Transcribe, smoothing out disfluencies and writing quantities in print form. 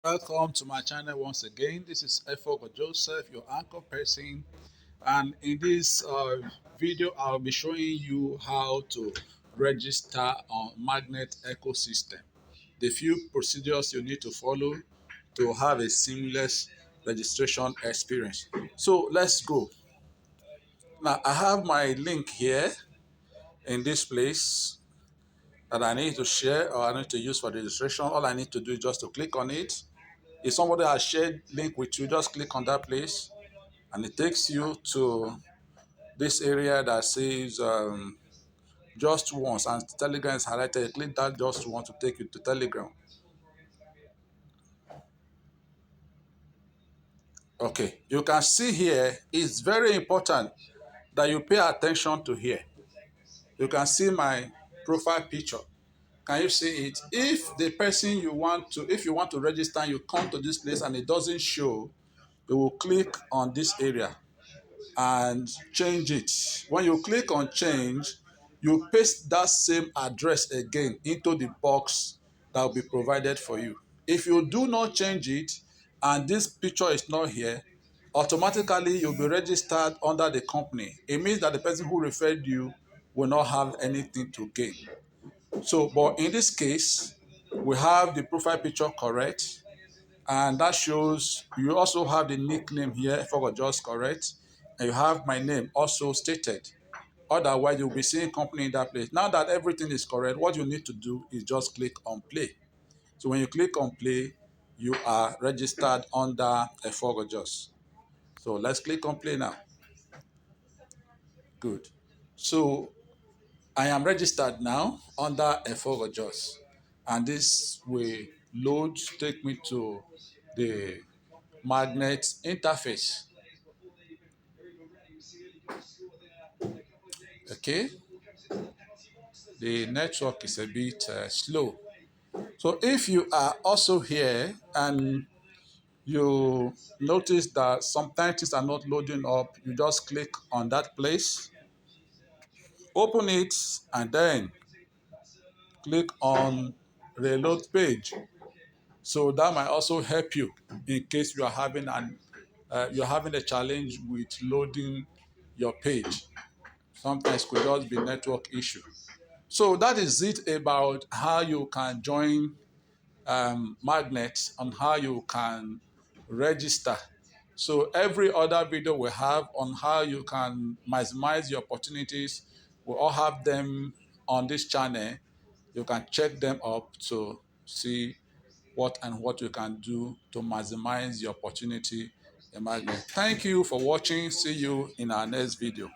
Welcome to my channel once again. This is Efogo Joseph, your anchor person, and in this video, I'll be showing you how to register on Magnet Ecosystem. The few procedures you need to follow to have a seamless registration experience. So let's go. Now I have my link here in this place that I need to share or I need to use for registration. All I need to do is just to click on it. If somebody has shared link with you, just click on that place and it takes you to this area that says just once and Telegram is highlighted. Click that just once to take you to Telegram. Okay, you can see here, it's very important that you pay attention to here. You can see my profile picture. Can you see it? If the person if you want to register, you come to this place and it doesn't show, you will click on this area and change it. When you click on change, you paste that same address again into the box that will be provided for you. If you do not change it and this picture is not here, automatically you'll be registered under the company. It means that the person who referred you will not have anything to gain. So, but in this case, we have the profile picture correct, and that shows you also have the nickname here, if I was just correct, and you have my name also stated. Otherwise, you'll be seeing company in that place. Now that everything is correct, what you need to do is just click on play. So when you click on play, you are registered under Efogojos. So let's click on play now. Good. So I am registered now under Efogojos. And this will load, take me to the magnet interface. Okay, the network is a bit slow. So if you are also here and you notice that sometimes things are not loading up, you just click on that place, open it, and then click on reload page. So that might also help you in case you are having you're having a challenge with loading your page. Sometimes it could just be network issue. So that is it about how you can join Magnet and how you can register. So every other video we have on how you can maximize your opportunities, we all have them on this channel. You can check them up to see what you can do to maximize your opportunity in Magnet. Thank you for watching. See you in our next video.